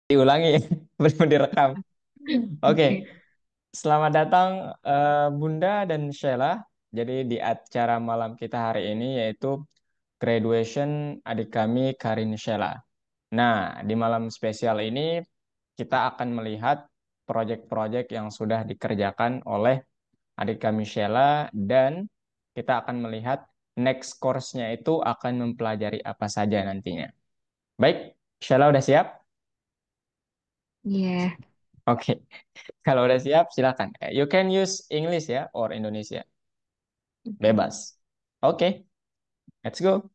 Diulangi, belum direkam. Oke, Oke. selamat datang Bunda dan Sheila. Jadi di acara malam kita hari ini yaitu graduation adik kami Caryn Sheila. Nah, di malam spesial ini kita akan melihat proyek-proyek yang sudah dikerjakan oleh adik kami Sheila dan kita akan melihat next course-nya itu akan mempelajari apa saja nantinya. Baik, Sheila udah siap? Yeah. Oke. Kalau udah siap, silakan. You can use English ya, or Indonesia. Okay. Bebas. Oke, let's go.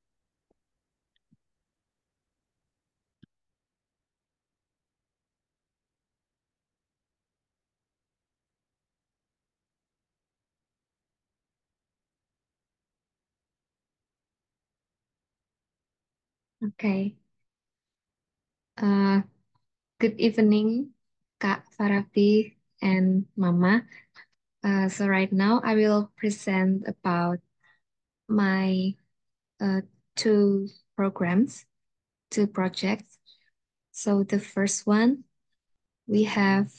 Okay. Uh, Good evening, Kak Farafi and Mama. So right now I will present about my uh, two programs, two projects. So the first one, we have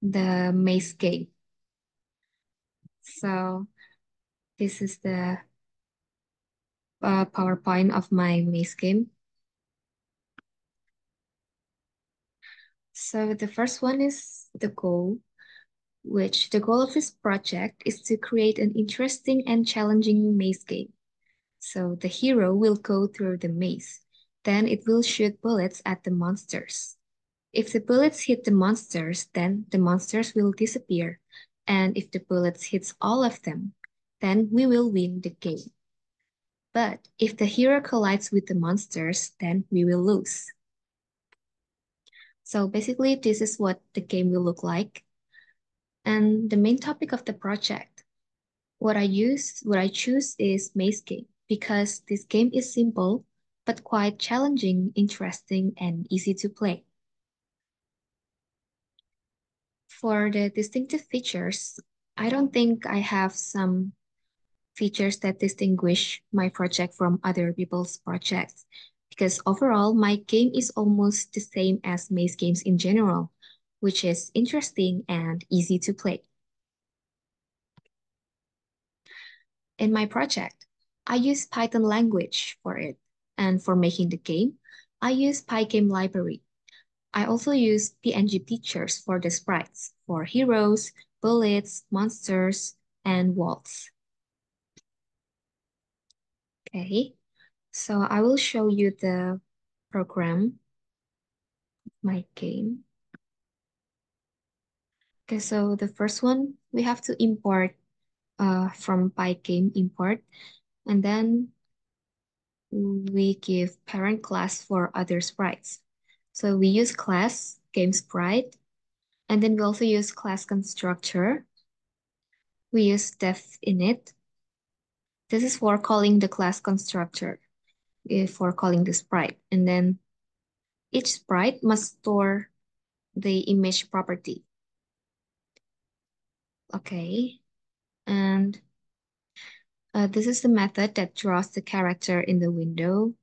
the maze game. So this is the PowerPoint of my maze game. So the first one is the goal, which the goal of this project is to create an interesting and challenging maze game. So the hero will go through the maze. Then it will shoot bullets at the monsters. If the bullets hit the monsters, then the monsters will disappear. And if the bullets hits all of them, then we will win the game. But if the hero collides with the monsters, then we will lose. So basically, this is what the game will look like. And the main topic of the project, what I choose is Maze Game because this game is simple but quite challenging, interesting, and easy to play. For the distinctive features, I don't think I have some features that distinguish my project from other people's projects because overall my game is almost the same as Maze games in general, which is interesting and easy to play. In my project, I use Python language for it, and for making the game, I use Pygame library. I also use PNG pictures for the sprites, for heroes, bullets, monsters, and walls. Okay, so I will show you the program, my game. Okay, so the first one, we have to import from Pygame import, and then we give parent class for other sprites. So we use class game sprite, and then we also use class constructor. We use def init. This is for calling the class constructor, for calling the sprite. And then each sprite must store the image property. Okay. And this is the method that draws the character in the window.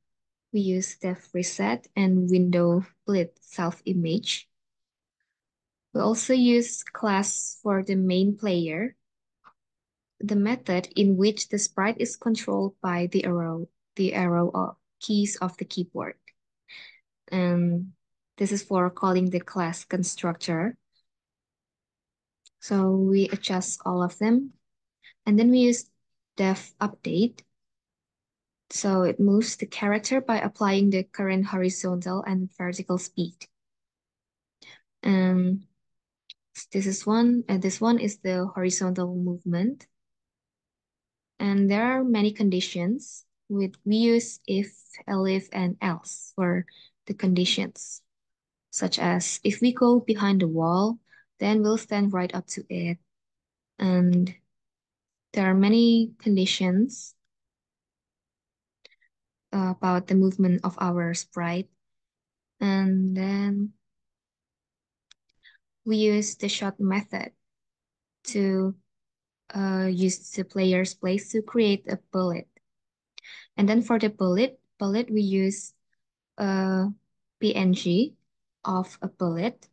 We use def reset and window split self image. We also use class for the main player, the method in which the sprite is controlled by the arrow keys of the keyboard. And this is for calling the class constructor. So we adjust all of them. And then we use def update. So it moves the character by applying the current horizontal and vertical speed. And this one is the horizontal movement. And there are many conditions we use if, elif, and else for the conditions, such as if we go behind the wall, then we'll stand right up to it. And there are many conditions about the movement of our sprite. And then we use the shot method to use the player's place to create a bullet. And then for the bullet we use PNG of a bullet.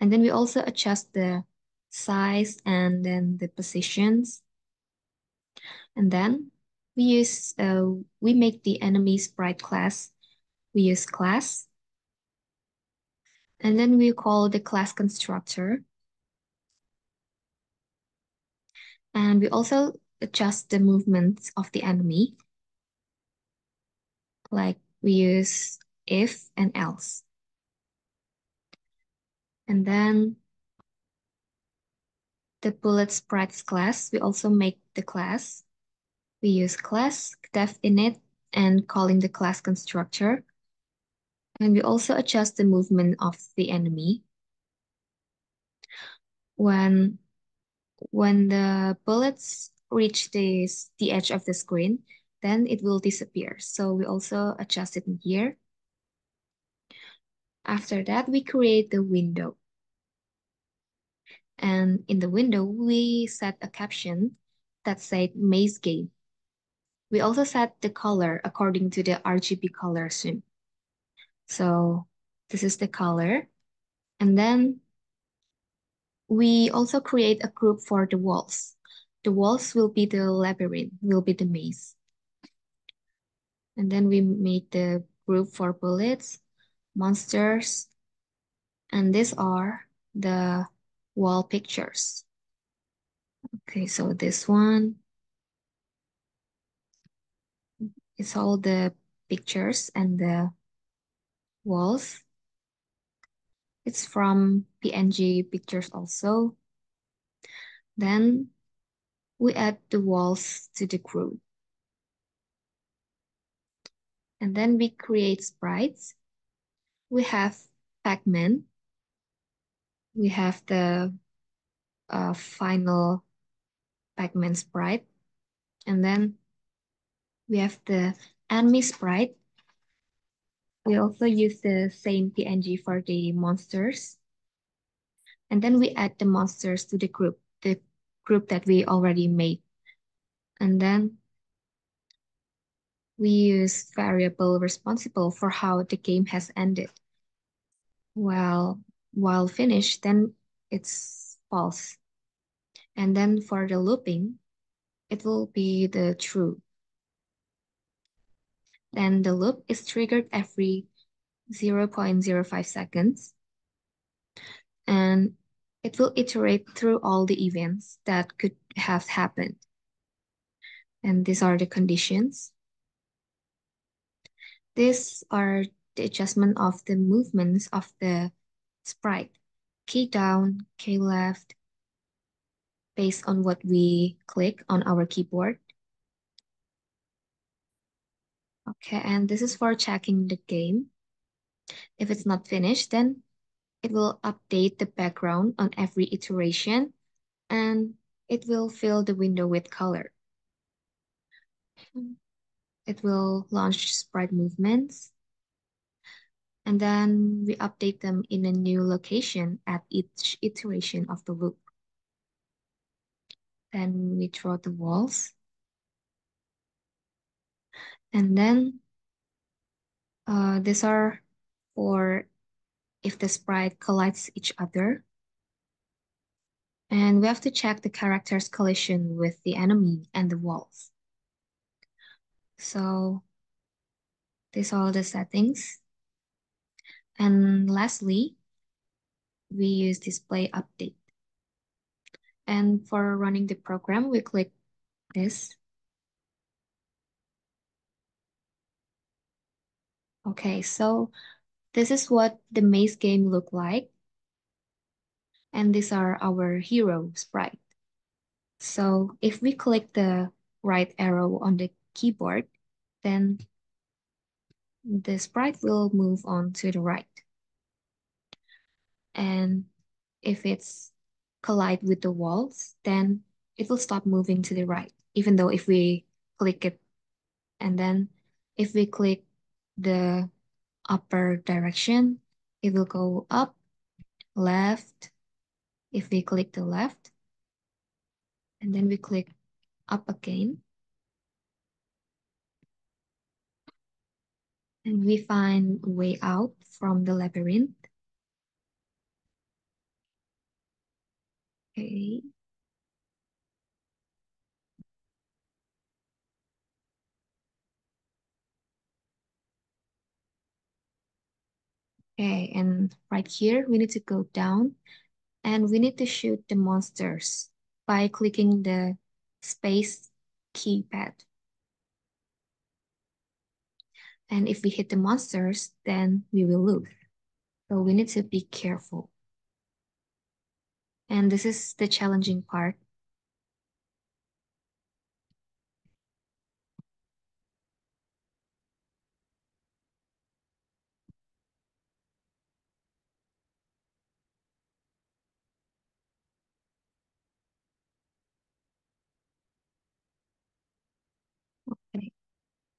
And then we also adjust the size and then the positions. And then we make the enemy sprite class. We use class. And then we call the class constructor. And we also adjust the movements of the enemy. Like we use if and else. And then the bullet sprites class, we also make the class. We use class, def init, and calling the class constructor. And we also adjust the movement of the enemy. When when the bullets reach the edge of the screen, then it will disappear. So we also adjust it in here. After that, we create the window. And in the window, we set a caption that said maze game. We also set the color according to the RGB color scheme. So this is the color. And then we also create a group for the walls. The walls will be the labyrinth, will be the maze. And then we made the group for bullets, monsters, and these are the wall pictures. Okay, so this one is all the pictures and the walls. It's from PNG pictures also. Then we add the walls to the group. And then we create sprites. We have Pac-Man. We have the final Pac-Man sprite. And then we have the enemy sprite. We also use the same PNG for the monsters. And then we add the monsters to the group that we already made. And then we use variable responsible for how the game has ended. Well, while finished, then it's false. And then for the looping, it will be the true. Then the loop is triggered every 0.05 seconds. And it will iterate through all the events that could have happened. And these are the conditions. These are the adjustment of the movements of the sprite. Key down, key left, based on what we click on our keyboard. Okay, and this is for checking the game. If it's not finished, then it will update the background on every iteration and it will fill the window with color. It will launch sprite movements and then we update them in a new location at each iteration of the loop. Then we draw the walls. And then these are for if the sprite collides each other. And we have to check the character's collision with the enemy and the walls. So these are the settings. And lastly, we use display update. And for running the program, we click this. Okay, so this is what the maze game look like. And these are our hero sprite. So if we click the right arrow on the keyboard, then the sprite will move on to the right. And if it's collide with the walls, then it will stop moving to the right, even though if we click it. And then if we click the upper direction, it will go up, left. If we click the left, and then we click up again, And we find a way out from the labyrinth. Okay. Okay, and right here, we need to go down and we need to shoot the monsters by clicking the space keypad. And if we hit the monsters, then we will lose. So we need to be careful. And this is the challenging part. Okay.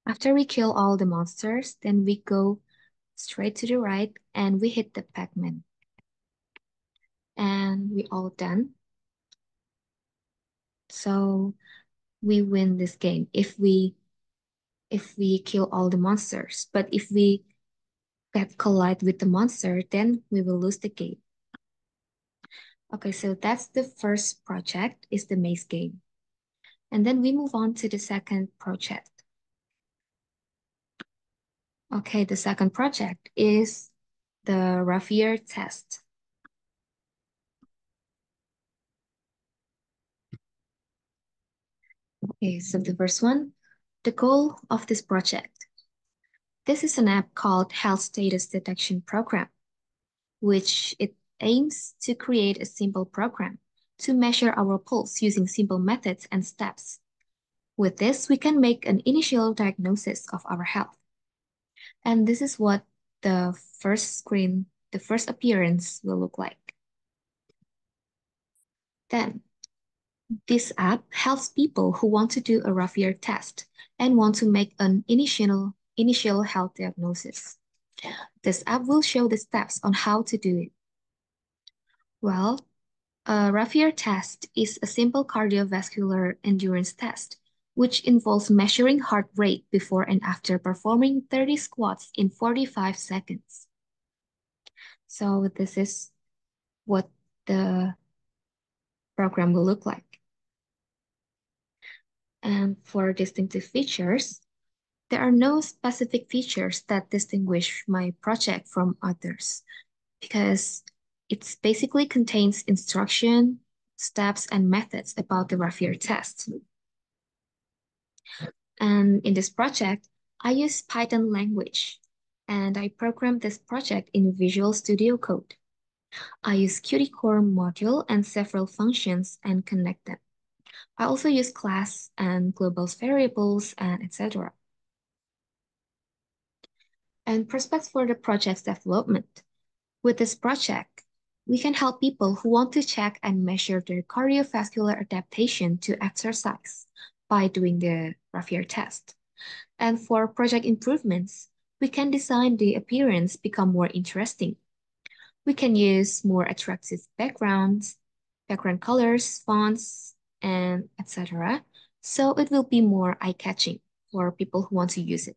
After we kill all the monsters, then we go straight to the right and we hit the Pac-Man. And we all done. So we win this game if we kill all the monsters. But if we get collide with the monster, then we will lose the game. Okay, so that's the first project, is the maze game. And then we move on to the second project. Okay, the second project is the Raffier test. Okay, so the first one, the goal of this project. This is an app called Health Status Detection Program, which it aims to create a simple program to measure our pulse using simple methods and steps. With this, we can make an initial diagnosis of our health. And this is what the first screen, the first appearance will look like. Then, this app helps people who want to do a Raffier test and want to make an initial health diagnosis. This app will show the steps on how to do it. Well, a Raffier test is a simple cardiovascular endurance test, which involves measuring heart rate before and after performing 30 squats in 45 seconds. So this is what the program will look like. And for distinctive features, there are no specific features that distinguish my project from others because it basically contains instruction, steps, and methods about the Raffier test. And in this project, I use Python language, and I programmed this project in Visual Studio Code. I use Qt Core module and several functions and connect them. I also use class and global variables and etc. And prospects for the project's development. With this project, we can help people who want to check and measure their cardiovascular adaptation to exercise by doing the Raffier test. And for project improvements, we can design the appearance become more interesting. We can use more attractive backgrounds, background colors, fonts, and etc. So it will be more eye-catching for people who want to use it.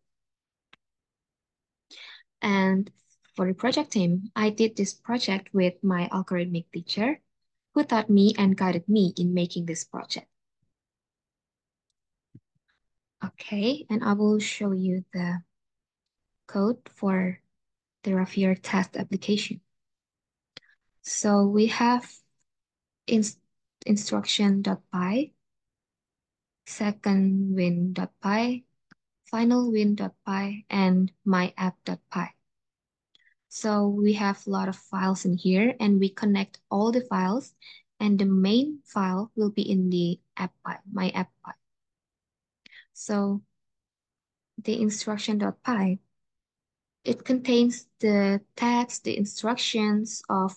And for the project team, I did this project with my algorithmic teacher who taught me and guided me in making this project. Okay, and I will show you the code for the Raffier test application. So we have instruction.py, secondwin.py, finalwin.py, and myapp.py. So we have a lot of files in here and we connect all the files and the main file will be in the app.py, my app.py. So the instruction.py, it contains the tags, the instructions of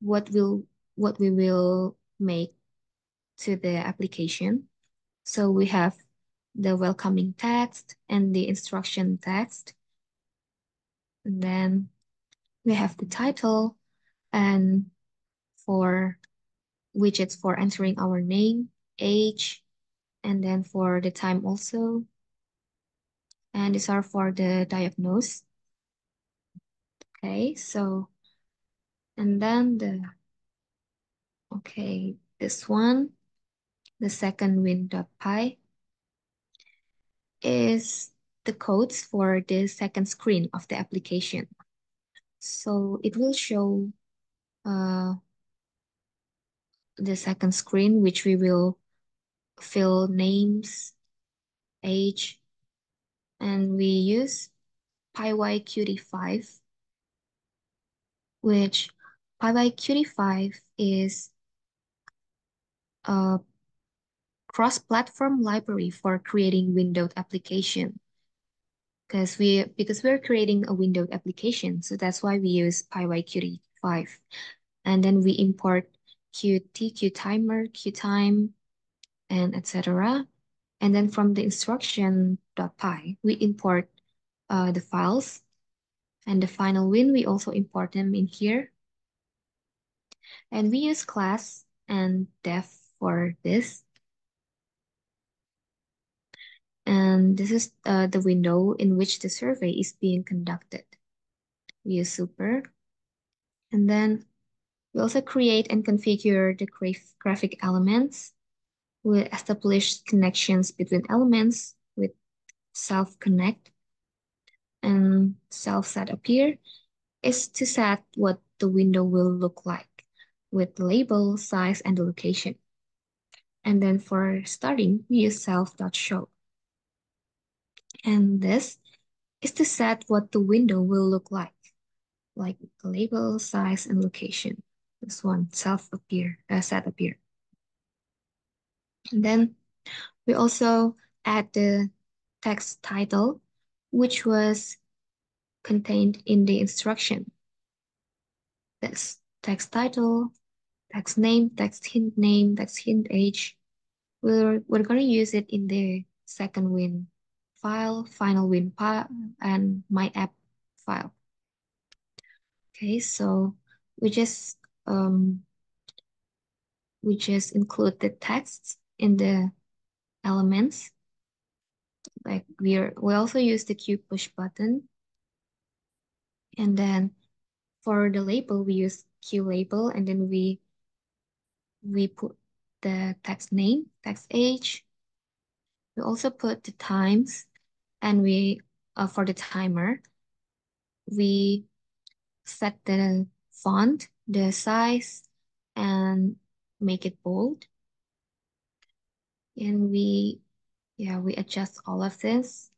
what will what we will make to the application. So we have the welcoming text and the instruction text. And then we have the title and for widgets for entering our name, age, and then for the time also. and these are for the diagnose. Okay, so, and then this one, the second win.py is the codes for the second screen of the application. So it will show uh, the second screen, which we will fill names, age, and we use pyqt5, which pyqt5 is a cross-platform library for creating windowed application. Because we're creating a windowed application, so that's why we use pyqt5. And then we import qt, qtimer, qtime, and etc. And then from the instruction.py, we import the files. And the final win, we also import them in here. And we use class and def for this. And this is the window in which the survey is being conducted. We use super. And then we also create and configure the graphic elements. We establish connections between elements with self-connect, and self-set appear is to set what the window will look like with the label, size, and the location. And then for starting, we use self.show. And this is to set what the window will look like the label, size, and location. This one, set appear. And then we also add the text title, which was contained in the instruction. This text title, text name, text hint name, text hint age. We're going to use it in the second win file, final win file, and my app file. Okay, so we just um we just include the text in the elements. Like we also use the Q push button, and then for the label we use Q label, and then we put the text name, text age. We also put the times, and we for the timer we set the font, the size, and make it bold. And we adjust all of this.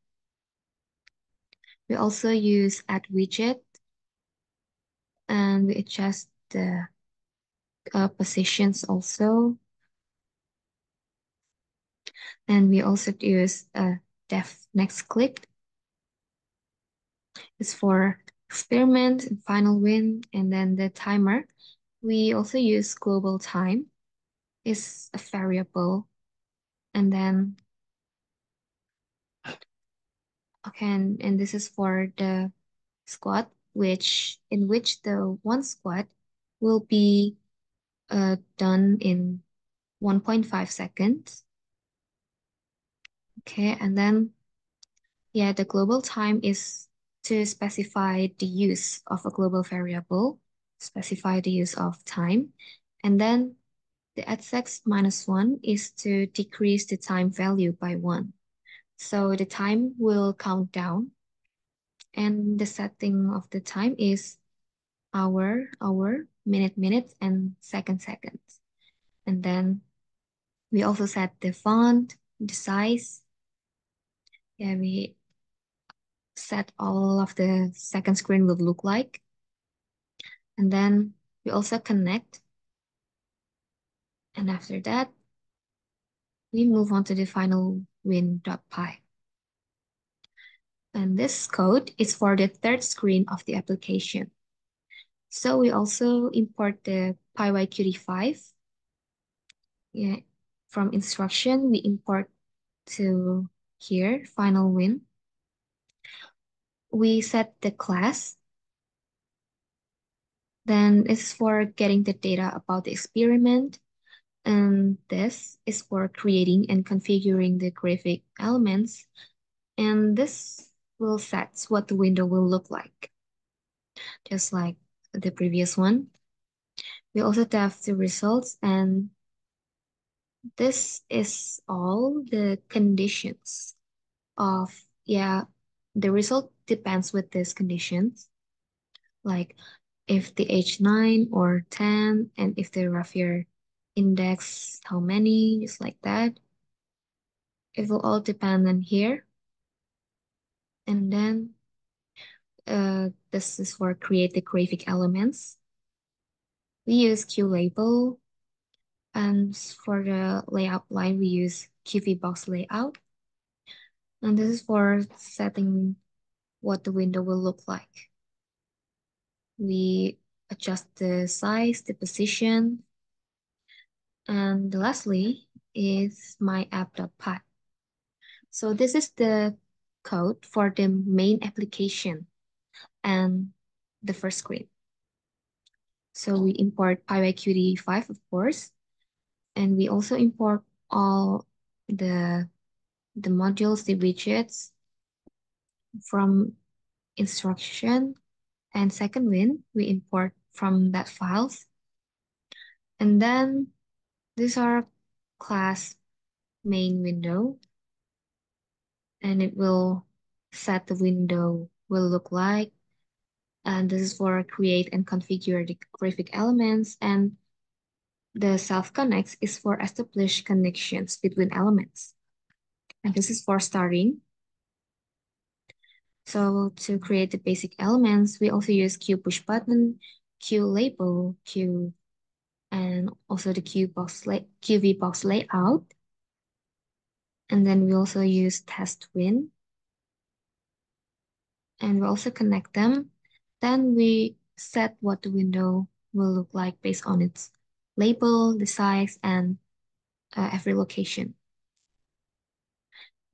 We also use add widget, and we adjust the positions also. And we also use def next click. It's for experiment and final win. And then the timer, we also use global time is a variable. And then, okay, and this is for the squat, in which the one squat will be done in 1.5 seconds. Okay, and then yeah, the global time is to specify the use of a global variable, specify the use of time, and then the xx minus 1 is to decrease the time value by 1. So the time will count down, and the setting of the time is hour, minute, and second. And then we also set the font, the size. Yeah, we set all of the second screen will look like. And then we also connect. And after that, we move on to the final win.py. And this code is for the third screen of the application. So we also import the pyqt5. Yeah, from instruction, we import to here, final win. We set the class. Then it's for getting the data about the experiment. And this is for creating and configuring the graphic elements. And this will set what the window will look like, just like the previous one. We also have the results, and this is all the conditions of, yeah, the result depends with these conditions, like if the age 9 or 10, and if the Raphir index, how many, just like that. It will all depend on here. And then this is for create the graphic elements. We use QLabel, and for the layout line, we use QV box layout. And this is for setting what the window will look like. We adjust the size, the position, and lastly is my app.py. So this is the code for the main application and the first screen. So we import PyYQt5, of course, and we also import all the the modules, the widgets from instruction, and second win, we import from that files. And then these are class main window, and it will set the window will look like. And this is for create and configure the graphic elements, and the self connects is for establish connections between elements. And this is for starting. So to create the basic elements, we also use Q push button, Q label, Q, and also the QV box layout. And then we also use test win, and we also connect them. Then we set what the window will look like based on its label, the size, and every location.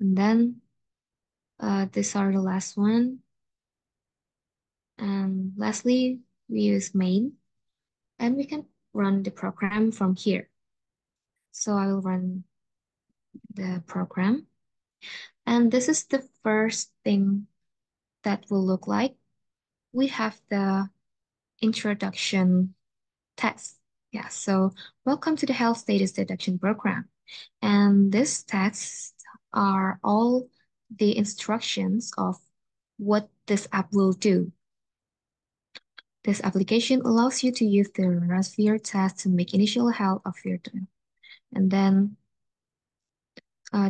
And then these are the last one. And lastly, we use main, and we can run the program from here. So I will run the program. And this is the first thing that will look like. We have the introduction test. Yeah, so welcome to the health status detection program. And these tests are all the instructions of what this app will do. This application allows you to use the Raspberry test to make initial health of your dog. And then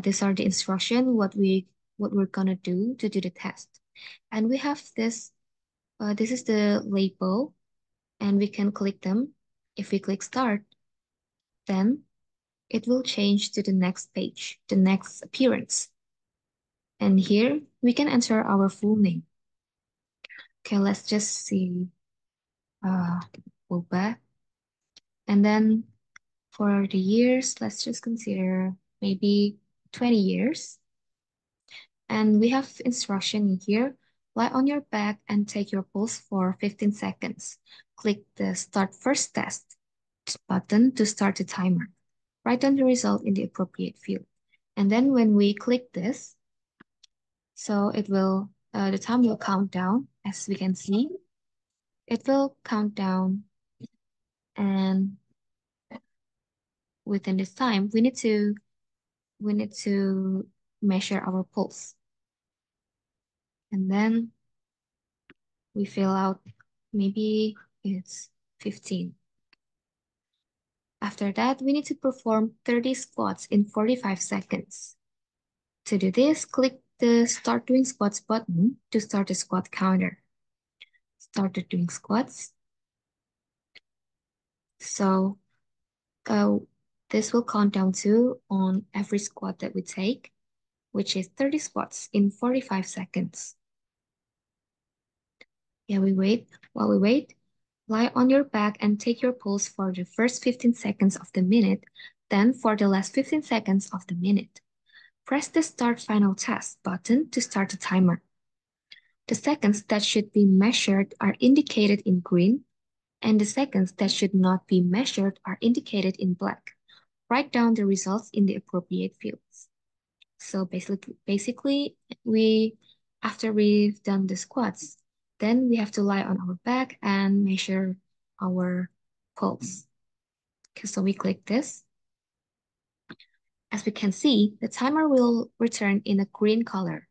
these are the instruction what we're gonna do to do the test. And we have this. This is the label, and we can click them. If we click start, then it will change to the next page, the next appearance. And here we can enter our full name. Okay, let's just see. Uh, go back, and then for the years, let's just consider maybe 20 years. And we have instruction in here. Lie on your back and take your pulse for 15 seconds. Click the Start First Test button to start the timer. Write down the result in the appropriate field. And then when we click this, so it will, the time will count down, as we can see. It will count down, and within this time, we need to measure our pulse. And then we fill out, maybe it's 15. After that, we need to perform 30 squats in 45 seconds. To do this, click the Start Doing Squats button to start the squat counter. Started doing squats. So uh, this will count down to on every squat that we take, which is 30 squats in 45 seconds. Yeah, we wait. While we wait, lie on your back and take your pulse for the first 15 seconds of the minute, then for the last 15 seconds of the minute. Press the Start Final Test button to start the timer. The seconds that should be measured are indicated in green, and the seconds that should not be measured are indicated in black. Write down the results in the appropriate fields. So basically, we after we've done the squats, then we have to lie on our back and measure our pulse. Okay, so we click this. As we can see, the timer will return in a green color,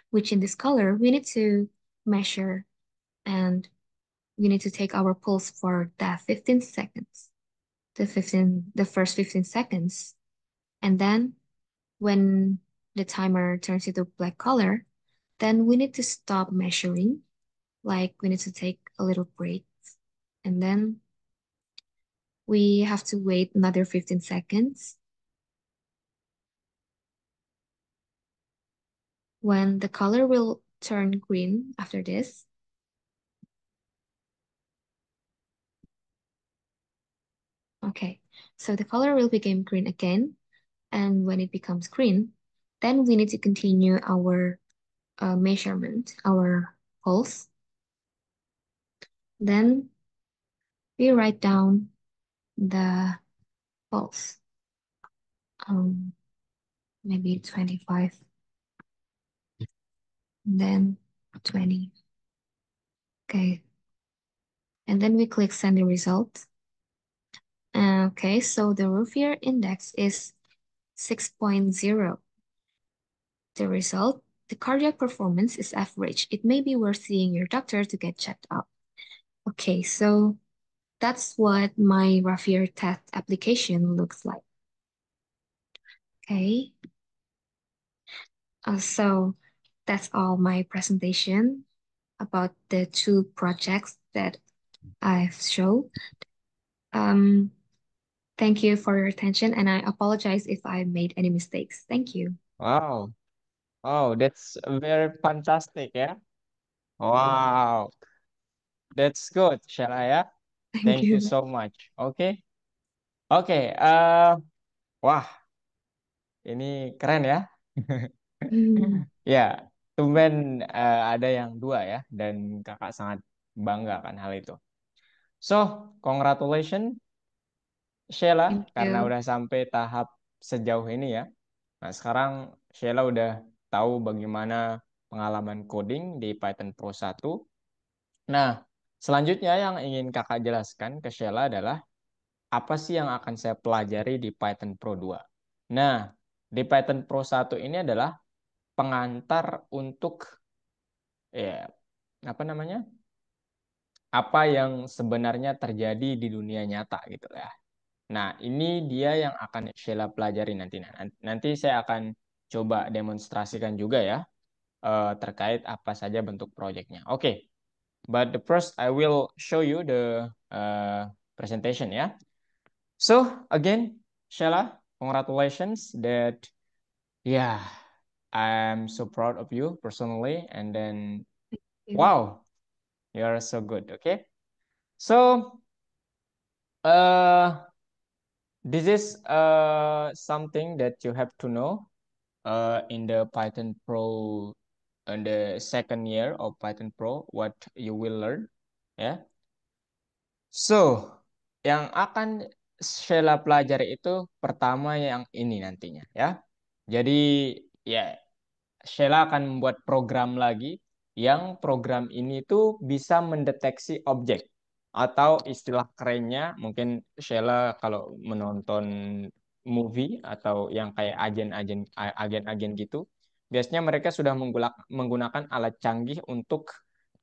which in this color we need to measure and we need to take our pulse for that 15 seconds. The first 15 seconds. And then when the timer turns into black color, then we need to stop measuring. Like we need to take a little break. And then we have to wait another 15 seconds. When the color will turn green after this, okay, so the color will become green again. And when it becomes green, then we need to continue our measurement, our pulse. Then we write down the pulse, um, maybe 25, then 20. Okay, and then we click send the result. Okay, so the Ruffier index is 6.0. The result, the cardiac performance is average. It may be worth seeing your doctor to get checked out. Okay, so that's what my Ruffier test application looks like. Okay, so that's all my presentation about the two projects that I've showed. Um, Thank you for your attention, and I apologize if I made any mistakes. Thank you. Wow. Oh, that's very fantastic ya. Wow, that's good, Syella ya. Thank Thank you you. so much. Oke. Oke, wah, ini keren ya. Hmm, Ya, tumben ada yang dua ya, dan kakak sangat bangga kan hal itu. So, congratulations Sheila thank karena you. udah sampai tahap sejauh ini ya. Nah, sekarang Sheila udah tahu bagaimana pengalaman coding di Python Pro 1. Nah, selanjutnya yang ingin kakak jelaskan ke Sheila adalah apa sih yang akan saya pelajari di Python Pro 2. Nah, di Python Pro 1 ini adalah pengantar untuk ya apa namanya? Apa yang sebenarnya terjadi di dunia nyata gitu ya. Nah, ini dia yang akan Sheila pelajari nanti. Nah, nanti saya akan coba demonstrasikan juga ya terkait apa saja bentuk proyeknya. Oke, but the first I will show you the presentation ya. So again, Sheila, congratulations that yeah, I'm so proud of you personally, and then You. wow, you're so good. Okay, so uh, this is something that you have to know in the Python Pro in the second year of Python Pro, what you will learn. Ya. So, yang akan Sheila pelajari itu pertama yang ini nantinya ya. Jadi ya Sheila akan membuat program lagi yang program ini tuh bisa mendeteksi objek atau istilah kerennya mungkin Sheila kalau menonton movie atau yang kayak agen-agen gitu biasanya mereka sudah menggunakan alat canggih untuk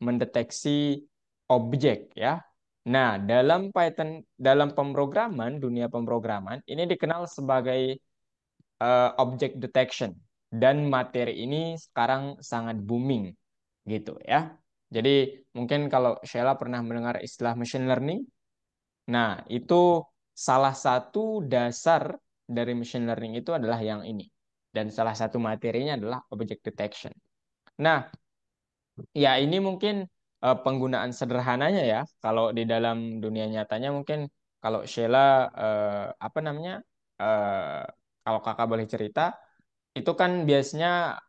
mendeteksi objek ya. Nah, dalam Python dalam pemrograman dunia pemrograman ini dikenal sebagai object detection dan materi ini sekarang sangat booming gitu ya. Jadi mungkin kalau Sheila pernah mendengar istilah machine learning, nah itu salah satu dasar dari machine learning itu adalah yang ini. Dan salah satu materinya adalah object detection. Nah, ya ini mungkin penggunaan sederhananya ya. Kalau di dalam dunia nyatanya mungkin kalau Sheila apa namanya? eh, kalau kakak boleh cerita, itu kan biasanya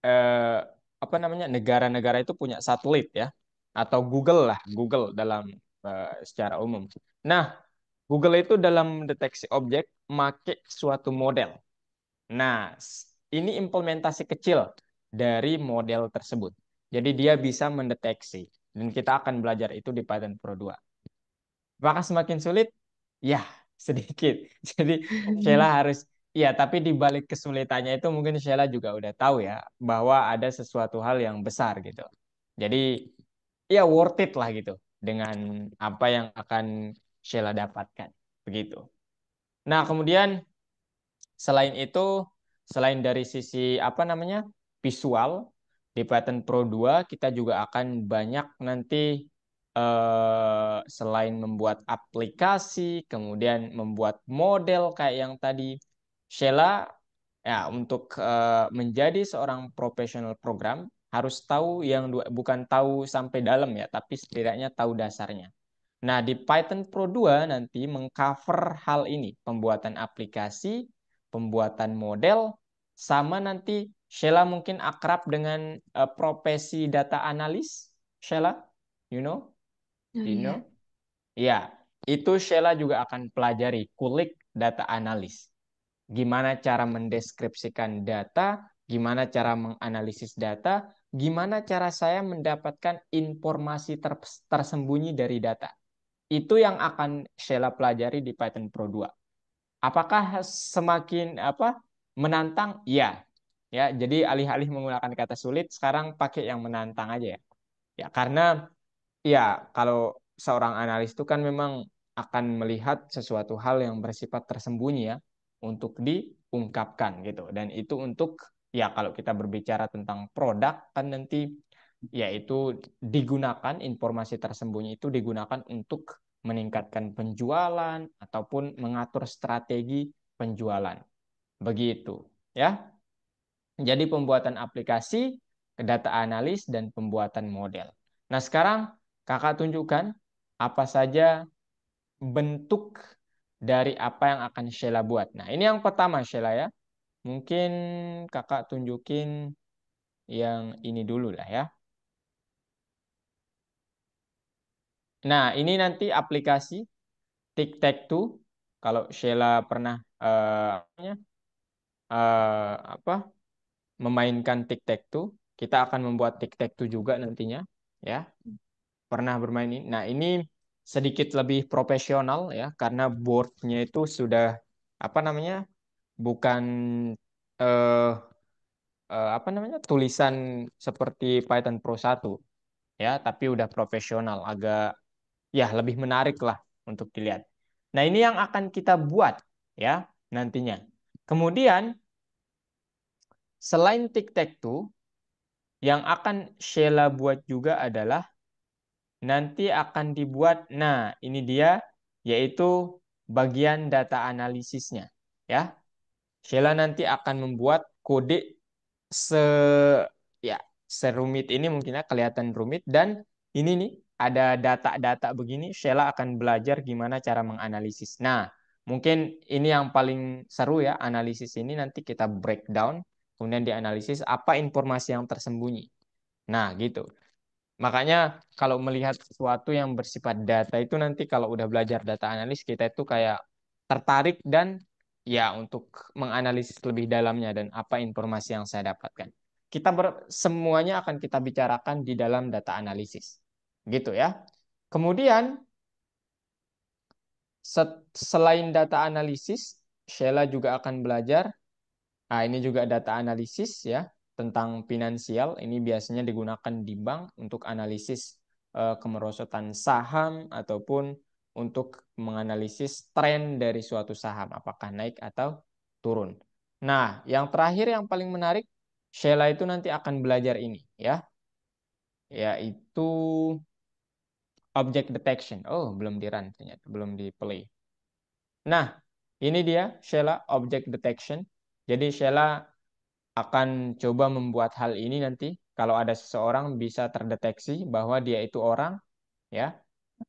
eh, apa namanya negara-negara itu punya satelit ya atau Google lah Google dalam secara umum. Nah, Google itu dalam deteksi objek make suatu model. Nah, ini implementasi kecil dari model tersebut. Jadi dia bisa mendeteksi. Dan kita akan belajar itu di Python Pro 2. Apakah semakin sulit? Ya, sedikit. Jadi Sheila harus, ya tapi di balik kesulitannya itu mungkin Sheila juga udah tahu ya, bahwa ada sesuatu hal yang besar gitu. Jadi ya worth it lah gitu dengan apa yang akan Sheila dapatkan. Begitu. Nah, kemudian selain itu, selain dari sisi apa namanya visual, di Python Pro 2 kita juga akan banyak nanti selain membuat aplikasi, kemudian membuat model kayak yang tadi, Sheila ya untuk menjadi seorang profesional program harus tahu yang bukan tahu sampai dalam ya, tapi setidaknya tahu dasarnya. Nah, di Python Pro 2 nanti mengcover hal ini, pembuatan aplikasi, pembuatan model, sama nanti Sheila mungkin akrab dengan profesi data analis. Sheila, you know? Oh Do you ya, know? Ya, itu Sheila juga akan pelajari kulik data analis. Gimana cara mendeskripsikan data, gimana cara menganalisis data, gimana cara saya mendapatkan informasi tersembunyi dari data. Itu yang akan Sheila pelajari di Python Pro 2. Apakah semakin apa menantang? Ya. Ya, jadi alih-alih menggunakan kata sulit, sekarang pakai yang menantang aja ya. Ya, karena ya kalau seorang analis itu kan memang akan melihat sesuatu hal yang bersifat tersembunyi ya untuk diungkapkan gitu. Dan itu untuk ya kalau kita berbicara tentang produk kan nanti yaitu digunakan informasi tersembunyi itu digunakan untuk meningkatkan penjualan ataupun mengatur strategi penjualan. Begitu, ya. Jadi pembuatan aplikasi, data analis dan pembuatan model. Nah, sekarang Kakak tunjukkan apa saja bentuk dari apa yang akan Sheila buat. Nah, ini yang pertama Sheila ya. Mungkin Kakak tunjukin yang ini dulu lah ya. Nah, ini nanti aplikasi tic-tac-toe. Kalau Sheila pernah apa memainkan tic-tac-toe, kita akan membuat tic-tac-toe juga nantinya, ya. Pernah bermain ini. Nah, ini sedikit lebih profesional ya, karena boardnya itu sudah apa namanya, bukan eh, apa namanya tulisan seperti Python Pro 1 ya, tapi udah profesional, agak ya lebih menarik lah untuk dilihat. Nah, ini yang akan kita buat ya nantinya. Kemudian selain tic-tac-toe, yang akan Sheila buat juga adalah nanti akan dibuat, nah ini dia, yaitu bagian data analisisnya. Ya, Sheila nanti akan membuat kode se ya serumit ini mungkin ya kelihatan rumit dan ini nih ada data-data begini Sheila akan belajar gimana cara menganalisis. Nah, mungkin ini yang paling seru ya analisis ini nanti kita breakdown kemudian dianalisis apa informasi yang tersembunyi. Nah, gitu. Makanya kalau melihat sesuatu yang bersifat data itu nanti kalau udah belajar data analis kita itu kayak tertarik dan ya untuk menganalisis lebih dalamnya dan apa informasi yang saya dapatkan. Semuanya akan kita bicarakan di dalam data analisis. Gitu ya. Kemudian selain data analisis, Sheila juga akan belajar. Nah, ini juga data analisis ya tentang finansial. Ini biasanya digunakan di bank untuk analisis kemerosotan saham ataupun untuk menganalisis tren dari suatu saham apakah naik atau turun. Nah, yang terakhir yang paling menarik, Sheila itu nanti akan belajar ini ya, yaitu object detection. Oh, belum di run ternyata, belum di play. Nah, ini dia Sheila object detection. Jadi Sheila akan coba membuat hal ini nanti kalau ada seseorang bisa terdeteksi bahwa dia itu orang ya.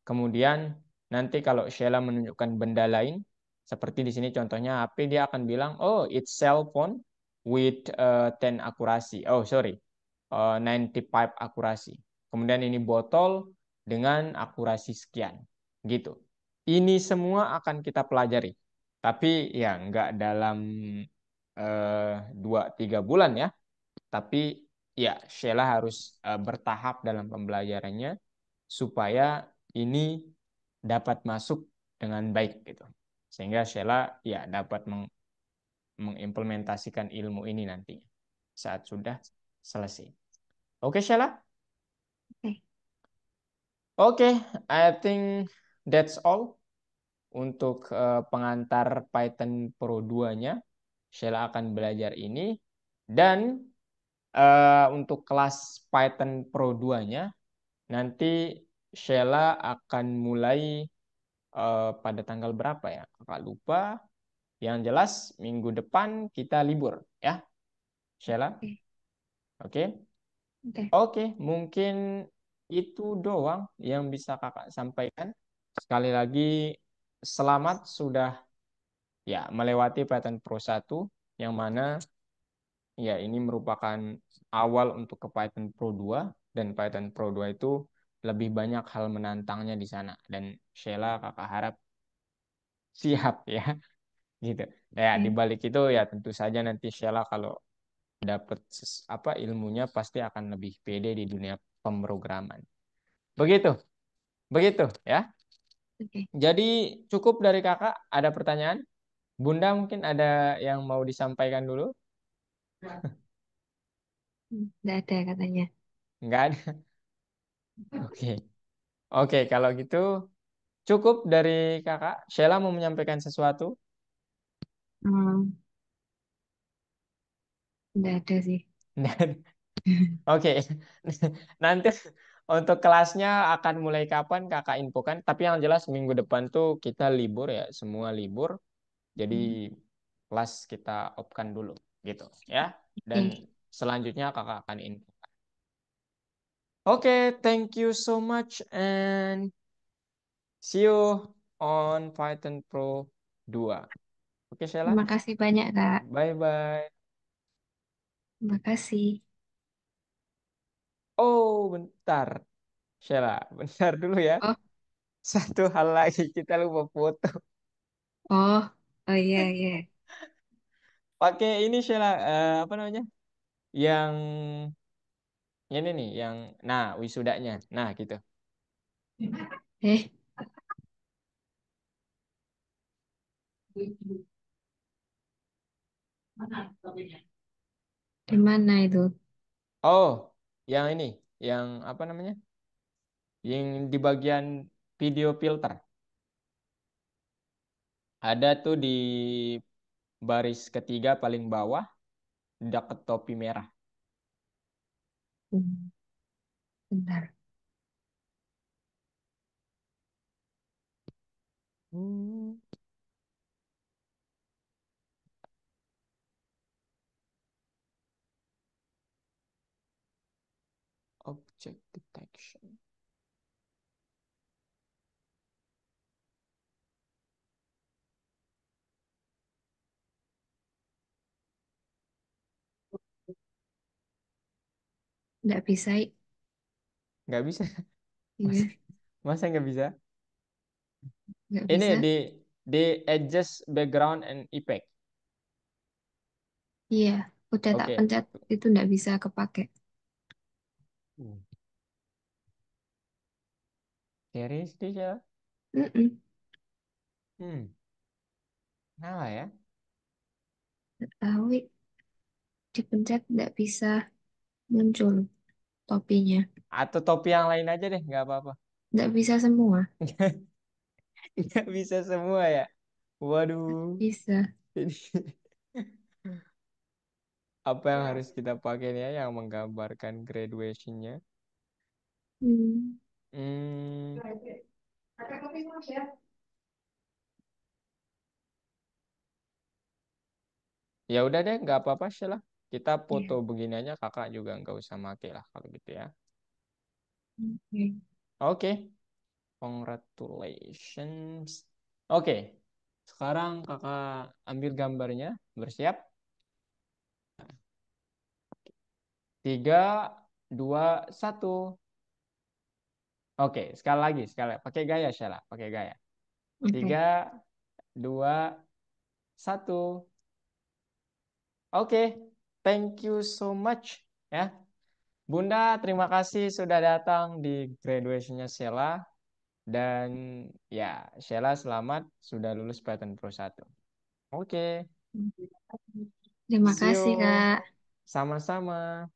Kemudian nanti kalau Sheila menunjukkan benda lain seperti di sini contohnya HP dia akan bilang oh it's cell phone with 10 akurasi. Oh sorry. 95 akurasi. Kemudian ini botol dengan akurasi sekian. Gitu. Ini semua akan kita pelajari. Tapi ya nggak dalam 2-3 bulan ya. Tapi ya Sheila harus bertahap dalam pembelajarannya supaya ini dapat masuk dengan baik gitu. Sehingga Sheila ya dapat mengimplementasikan ilmu ini nantinya saat sudah selesai. Oke, Sheila? Oke. Oke, I think that's all untuk pengantar Python Pro 2-nya. Sheila akan belajar ini dan untuk kelas Python Pro 2-nya nanti Sheila akan mulai pada tanggal berapa ya? Kakak lupa. Yang jelas minggu depan kita libur ya, Sheila. Oke. Oke. Oke. Oke, mungkin itu doang yang bisa kakak sampaikan. Sekali lagi, selamat sudah ya melewati Python Pro 1, yang mana ya ini merupakan awal untuk ke Python Pro 2, dan Python Pro 2 itu lebih banyak hal menantangnya di sana. Dan Sheila kakak harap siap ya, gitu. Ya, di Oke. balik itu ya tentu saja nanti Sheila kalau dapat apa ilmunya pasti akan lebih pede di dunia pemrograman. Begitu, begitu ya. Oke. Jadi cukup dari kakak. Ada pertanyaan? Bunda mungkin ada yang mau disampaikan dulu? Nggak ada katanya. Nggak ada. Oke, oke kalau gitu cukup dari kakak. Sheila mau menyampaikan sesuatu? Hmm, nggak ada sih. Oke, nanti untuk kelasnya akan mulai kapan kakak infokan. Tapi yang jelas minggu depan tuh kita libur ya, semua libur. Jadi kelas kita off-kan dulu gitu ya. Dan Oke. selanjutnya kakak akan info. Oke, thank you so much and see you on Python Pro 2. Oke, Terima Sheila. kasih banyak, Kak. Bye bye. Terima kasih. Oh, bentar. Sheila, bentar dulu ya. Oh, Satu hal lagi kita lupa foto. oh, oh iya, iya. Pakai ini Sheila, apa namanya? Yang ini nih, yang nah wisudanya. Nah, gitu. Eh, di mana itu? Oh, yang ini, yang apa namanya? Yang di bagian video filter. Ada tuh di baris ketiga paling bawah dekat topi merah. Hmm, bentar. Hmm, object detection. Nggak bisa. Nggak bisa. Masa, Iya, masa nggak bisa? nggak Ini bisa. di adjust background and effect. Iya, udah tak Oke. pencet itu nggak bisa kepake. Hmm. Serius dia? Mm-mm. Hmm. Salah ya? Nggak tahu, dipencet nggak bisa muncul topinya. Atau topi yang lain aja deh, nggak apa-apa. Nggak bisa semua. Nggak bisa semua ya. Waduh. Bisa. Ini apa yang harus kita pakai nih ya yang menggambarkan graduationnya? Hmm. Hmm. Ya udah deh, nggak apa-apa sih lah. Kita foto Iya. begini aja, kakak juga nggak usah make lah kalau gitu ya. Oke. Oke, congratulations. Oke, sekarang kakak ambil gambarnya, bersiap. 3, 2, 1. Oke, sekali lagi. Pakai gaya, Sheila. Pakai gaya. Oke. 3, 2, 1. Oke, thank you so much ya. Bunda, terima kasih sudah datang di graduationnya Sheila. Dan ya, Sheila selamat sudah lulus Pattern Pro 1. Oke, Terima see kasih, you. Kak. Sama-sama.